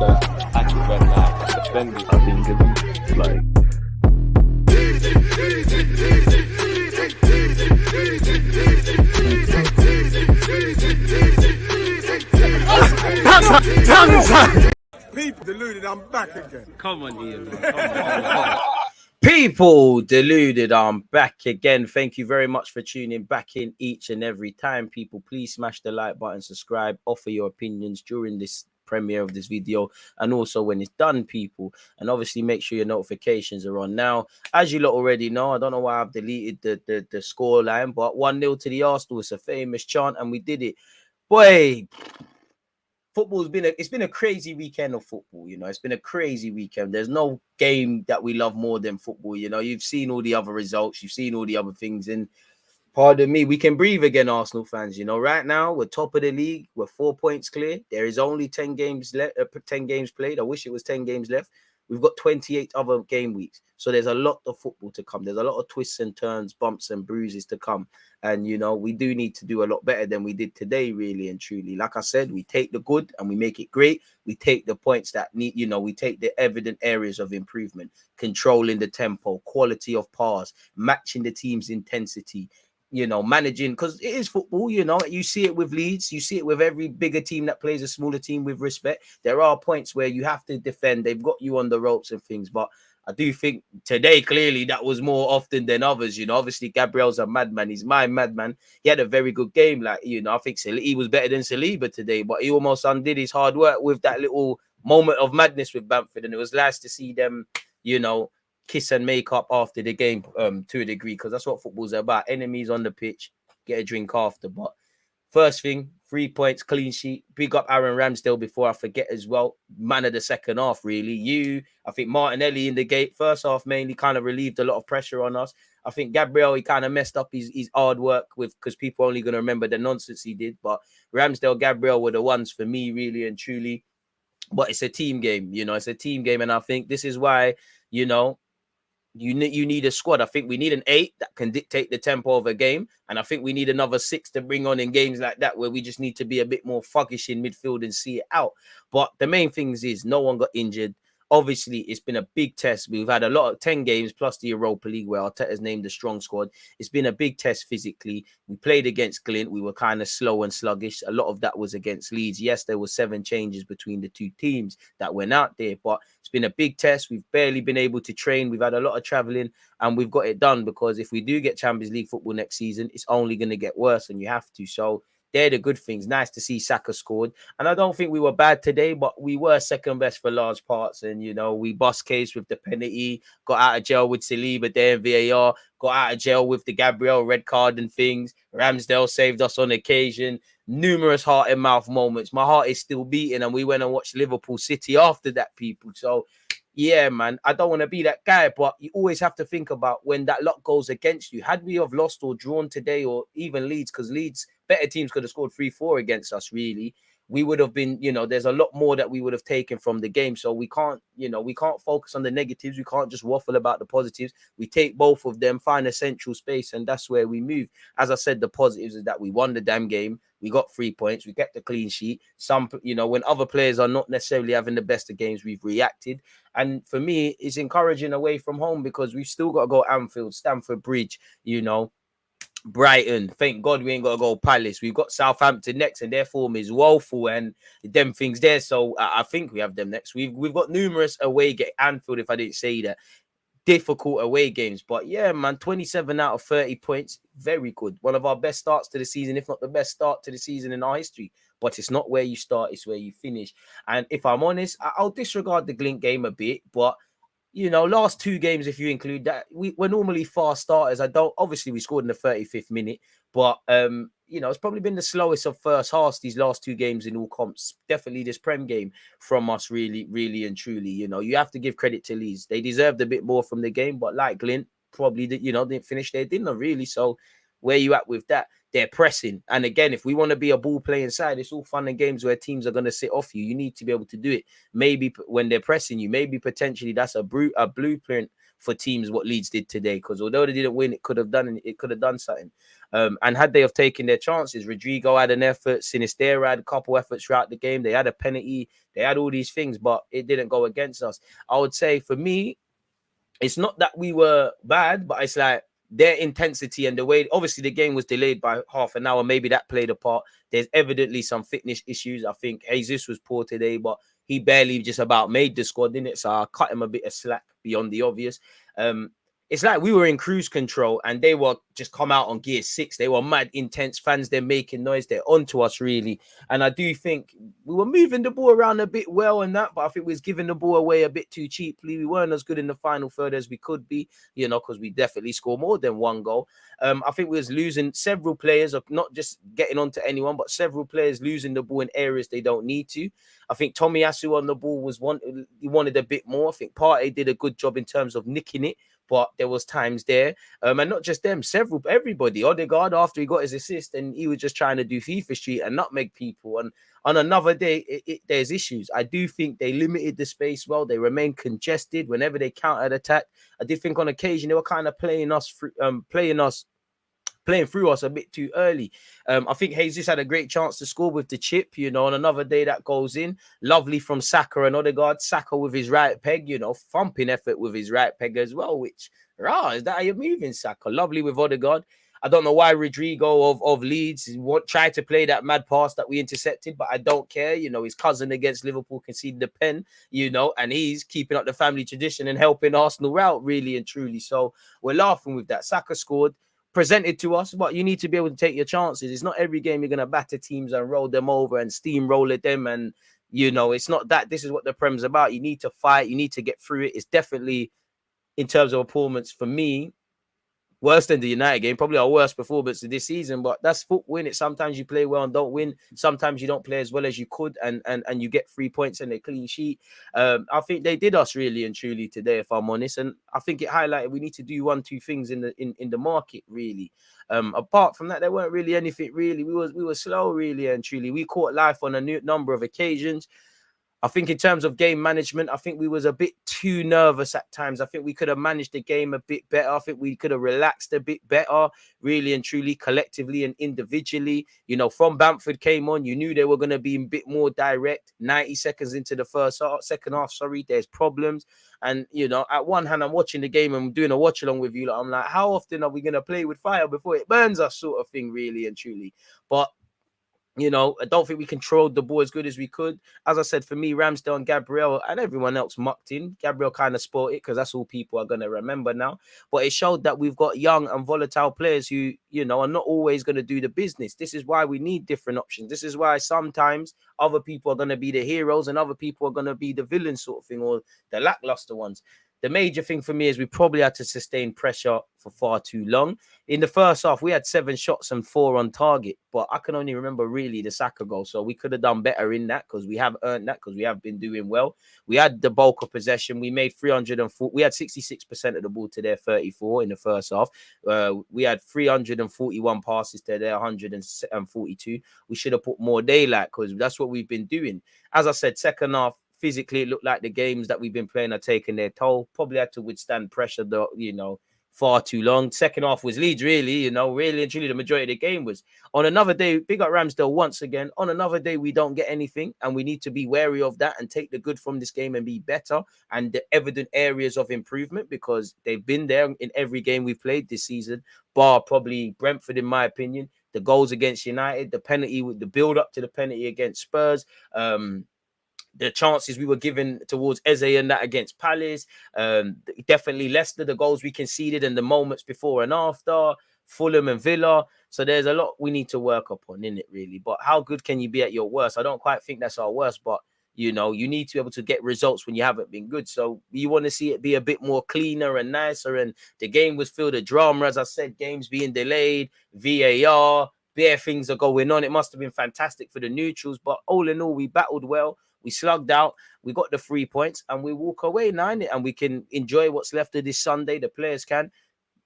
first active red light, defending. I think it's like People deluded, I'm back again. Come on, Ian. Come on. People deluded, I'm back again. Thank you very much for tuning back in each and every time. People, please smash the like button, subscribe, offer your opinions during this premiere of this video and also when it's done, people. And obviously make sure your notifications are on. Now, as you lot already know, I don't know why I've deleted the score line, but 1-0 to the Arsenal. It's a famous chant and we did it. Boy, football's been a crazy weekend of football. You know, it's been a crazy weekend. There's no game that we love more than football. You know, you've seen all the other results, you've seen all the other things, and pardon me, we can breathe again, Arsenal fans. You know, right now we're top of the league, we're 4 points clear. There is only 10 games left, 10 games played. I wish it was 10 games left. We've got 28 other game weeks. So there's a lot of football to come. There's a lot of twists and turns, bumps and bruises to come. And, you know, we do need to do a lot better than we did today, really and truly. Like I said, we take the good and we make it great. We take the points that need, you know, we take the evident areas of improvement, controlling the tempo, quality of pass, matching the team's intensity, you know, managing, because it is football, you know, you see it with Leeds, you see it with every bigger team that plays a smaller team with respect. There are points where you have to defend. They've got you on the ropes and things, but I do think today, clearly, that was more often than others. You know, obviously, Gabriel's a madman. He's my madman. He had a very good game. Like, you know, I think he was better than Saliba today, but he almost undid his hard work with that little moment of madness with Bamford. And it was nice to see them, you know, kiss and make up after the game to a degree, because that's what football's about. Enemies on the pitch, get a drink after. But first thing, 3 points, clean sheet. Big up Aaron Ramsdale before I forget as well. Man of the second half, really. I think Martinelli in the gate, first half mainly kind of relieved a lot of pressure on us. I think Gabriel, he kind of messed up his hard work with, because people are only going to remember the nonsense he did. But Ramsdale, Gabriel were the ones for me, really and truly. But it's a team game, you know, it's a team game. And I think this is why, you know, you need a squad. I think we need an 8 that can dictate the tempo of a game, and I think we need another 6 to bring on in games like that where we just need to be a bit more thuggish in midfield and see it out. But the main things is no one got injured. Obviously, it's been a big test. We've had a lot of 10 games plus the Europa League where Arteta's named a strong squad. It's been a big test physically. We played against Glint. We were kind of slow and sluggish. A lot of that was against Leeds. Yes, there were 7 changes between the two teams that went out there, but it's been a big test. We've barely been able to train. We've had a lot of traveling and we've got it done, because if we do get Champions League football next season, it's only going to get worse and you have to. So they're the good things. Nice to see Saka scored. And I don't think we were bad today, but we were second best for large parts. And, you know, we bust case with the penalty, got out of jail with Saliba there in VAR, got out of jail with the Gabriel red card and things. Ramsdale saved us on occasion. Numerous heart and mouth moments. My heart is still beating. And we went and watched Liverpool City after that, people. So, yeah, man, I don't want to be that guy, but you always have to think about when that luck goes against you. Had we have lost or drawn today, or even Leeds, because Leeds, better teams could have scored 3-4 against us, really, we would have been, you know, there's a lot more that we would have taken from the game. So we can't, you know, we can't focus on the negatives. We can't just waffle about the positives. We take both of them, find a central space, and that's where we move. As I said, the positives is that we won the damn game. We got 3 points. We kept the clean sheet. Some, you know, when other players are not necessarily having the best of games, we've reacted. And for me, it's encouraging away from home, because we've still got to go Anfield, Stamford Bridge, you know, Brighton. Thank God we ain't got to go Palace. We've got Southampton next, and their form is woeful, and them things there. So I think we have them next. We've got numerous away get Anfield, if I didn't say that. Difficult away games, but yeah, man, 27 out of 30 points, very good. One of our best starts to the season, if not the best start to the season in our history. But it's not where you start, it's where you finish. And if I'm honest, I'll disregard the Glint game a bit, but you know, last 2 games, if you include that, we're normally fast starters. Obviously we scored in the 35th minute, but you know, it's probably been the slowest of first halves these last 2 games in all comps. Definitely this Prem game from us, really, really and truly. You know, you have to give credit to Leeds. They deserved a bit more from the game, but like Glint, probably, you know, didn't finish their dinner, really. So where you at with that? They're pressing. And again, if we want to be a ball playing side, it's all fun and games where teams are going to sit off you. You need to be able to do it. Maybe when they're pressing you, maybe potentially that's a blueprint for teams what Leeds did today. Because although they didn't win, it could have done something. And had they have taken their chances, Rodrigo had an effort, Sinisterra had a couple efforts throughout the game. They had a penalty, they had all these things, but it didn't go against us. I would say for me, it's not that we were bad, but it's like their intensity and the way, obviously the game was delayed by half an hour. Maybe that played a part. There's evidently some fitness issues. I think Jesus was poor today, but he barely just about made the squad, didn't it? So I cut him a bit of slack beyond the obvious. It's like we were in cruise control and they were just come out on gear 6. They were mad intense fans. They're making noise. They're onto us really. And I do think we were moving the ball around a bit well and that, but I think we was giving the ball away a bit too cheaply. We weren't as good in the final third as we could be, you know, because we definitely scored more than one goal. I think we was losing several players, of not just getting onto anyone, but several players losing the ball in areas they don't need to. I think Tomiyasu on the ball he wanted a bit more. I think Partey did a good job in terms of nicking it, but there was times there, and not just them, everybody. Odegaard, after he got his assist, and he was just trying to do FIFA Street and nutmeg people. And on another day, there's issues. I do think they limited the space well. They remained congested whenever they countered attack. I did think on occasion they were kind of playing through us a bit too early. I think Jesus had a great chance to score with the chip, you know, on another day that goes in. Lovely from Saka and Odegaard. Saka with his right peg, you know, thumping effort with his right peg as well, which, is that how you're moving, Saka? Lovely with Odegaard. I don't know why Rodrigo of Leeds tried to play that mad pass that we intercepted, but I don't care. You know, his cousin against Liverpool conceded the pen, you know, and he's keeping up the family tradition and helping Arsenal out really and truly. So we're laughing with that. Saka scored, presented to us, but you need to be able to take your chances. It's not every game you're going to batter teams and roll them over and steamroller them. And, you know, it's not that. This is what the Prem's about. You need to fight. You need to get through it. It's definitely, in terms of performance, for me, worse than the United game, probably our worst performance of this season, but that's football, innit? Sometimes you play well and don't win. Sometimes you don't play as well as you could, and you get 3 points and a clean sheet. I think they did us really and truly today, if I'm honest, and I think it highlighted we need to do 1-2 things in the market really. Apart from that, there weren't really anything really. We were slow really and truly. We caught life on a number of occasions. I think in terms of game management, I think we was a bit too nervous at times. I think we could have managed the game a bit better. I think we could have relaxed a bit better, really and truly, collectively and individually. You know, from Bamford came on, you knew they were going to be a bit more direct. 90 seconds into the second half, there's problems. And, you know, at one hand, I'm watching the game and I'm doing a watch along with you. Like, I'm like, how often are we going to play with fire before it burns us, sort of thing, really and truly. But you know, I don't think we controlled the ball as good as we could. As I said, for me, Ramsdale and Gabriel and everyone else mucked in. Gabriel kind of spoiled it because that's all people are going to remember now. But it showed that we've got young and volatile players who, you know, are not always going to do the business. This is why we need different options. This is why sometimes other people are going to be the heroes and other people are going to be the villains sort of thing, or the lackluster ones. The major thing for me is we probably had to sustain pressure for far too long. In the first half, we had 7 shots and 4 on target, but I can only remember really the Saka goal. So we could have done better in that because we have earned that because we have been doing well. We had the bulk of possession. We made 304. We had 66% of the ball to their 34 in the first half. We had 341 passes to their 142. We should have put more daylight because that's what we've been doing. As I said, second half, physically, it looked like the games that we've been playing are taking their toll. Probably had to withstand pressure, though, you know, far too long. Second half was Leeds, really, you know, really and truly the majority of the game was. On another day, big up Ramsdale once again. On another day, we don't get anything, and we need to be wary of that and take the good from this game and be better. And the evident areas of improvement, because they've been there in every game we've played this season, bar probably Brentford, in my opinion. The goals against United, the penalty, the build up to the penalty against Spurs, the chances we were given towards Eze and that against Palace, definitely Leicester, the goals we conceded and the moments before and after, Fulham and Villa. So there's a lot we need to work upon in it, really. But how good can you be at your worst? I don't quite think that's our worst, but you know, you need to be able to get results when you haven't been good. So you want to see it be a bit more cleaner and nicer. And the game was filled with drama, as I said, games being delayed, VAR, bare things are going on. It must have been fantastic for the neutrals, but all in all, we battled well. We slugged out, we got the 3 points, and we walk away now, and we can enjoy what's left of this Sunday. The players can.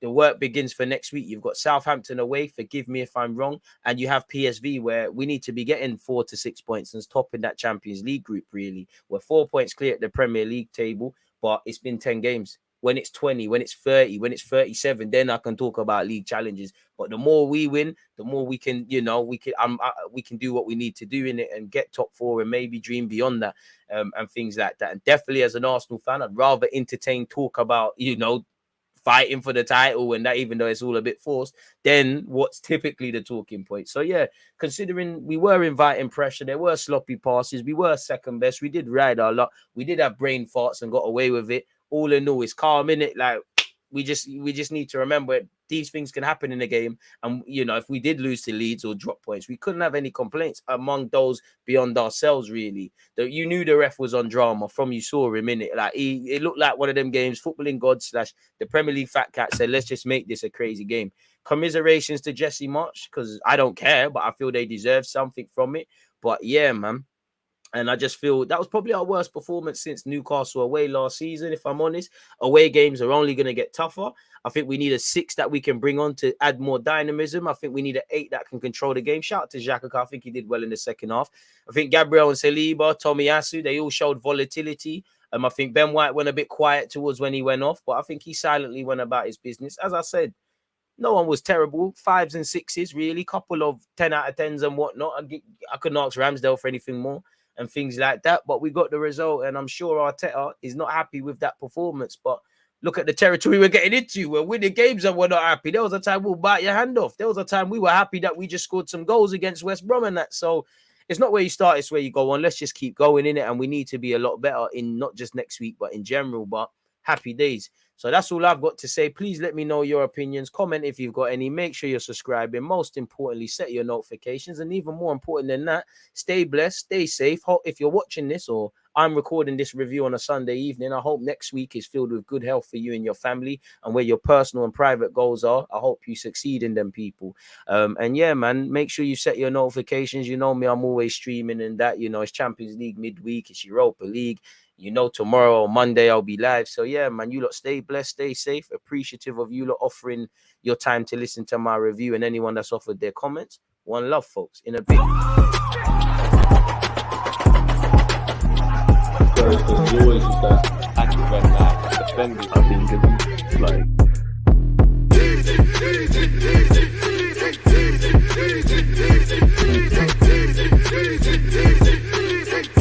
The work begins for next week. You've got Southampton away, forgive me if I'm wrong, and you have PSV, where we need to be getting 4 to 6 points and topping that Champions League group, really. We're 4 points clear at the Premier League table, but it's been 10 games. when it's 20, when it's 30, when it's 37, then I can talk about league challenges. But the more we win, the more we can, we can do what we need to do in it and get top 4 and maybe dream beyond that, and things like that. And definitely as an Arsenal fan, I'd rather entertain talk about, fighting for the title, and that, even though it's all a bit forced, then what's typically the talking point. So yeah, considering we were inviting pressure, there were sloppy passes, we were second best, we did ride our luck, we did have brain farts and got away with it. All in all, it's calm in it. Like, we just need to remember these things can happen in a game. And if we did lose to Leeds or drop points, we couldn't have any complaints among those beyond ourselves, really. You knew the ref was on drama from you saw him in it. Like, it looked like one of them games, footballing god / the Premier League fat cat said, let's just make this a crazy game. Commiserations to Jesse March, because I don't care, but I feel they deserve something from it. But yeah, man. And I just feel that was probably our worst performance since Newcastle away last season, if I'm honest. Away games are only going to get tougher. I think we need a 6 that we can bring on to add more dynamism. I think we need an 8 that can control the game. Shout out to Xhaka. I think he did well in the second half. I think Gabriel and Saliba, Tomiyasu, they all showed volatility. I think Ben White went a bit quiet towards when he went off, but I think he silently went about his business. As I said, no one was terrible. 5s and 6s, really. Couple of 10 out of 10s and whatnot. I couldn't ask Ramsdale for anything more and things like that, but we got the result, and I'm sure Arteta is not happy with that performance. But look at the territory we're getting into. We're winning games and we're not happy. There was a time we'll bite your hand off. There was a time we were happy that we just scored some goals against West Brom and that. So it's not where you start, it's where you go on. Let's just keep going in it, and we need to be a lot better in not just next week, but in general. But happy days. So that's all I've got to say. Please let me know your opinions. Comment if you've got any. Make sure you're subscribing. Most importantly, set your notifications. And even more important than that, stay blessed, stay safe. If you're watching this, or I'm recording this review on a Sunday evening, I hope next week is filled with good health for you and your family, and where your personal and private goals are, I hope you succeed in them, people. And yeah, man, make sure you set your notifications. You know me, I'm always streaming and that. It's Champions League midweek, it's Europa League. Tomorrow or Monday I'll be live. So yeah, man, you lot stay blessed, stay safe. Appreciative of you lot offering your time to listen to my review, and anyone that's offered their comments. One love, folks. In a bit. There's always that active and defending. I think it's like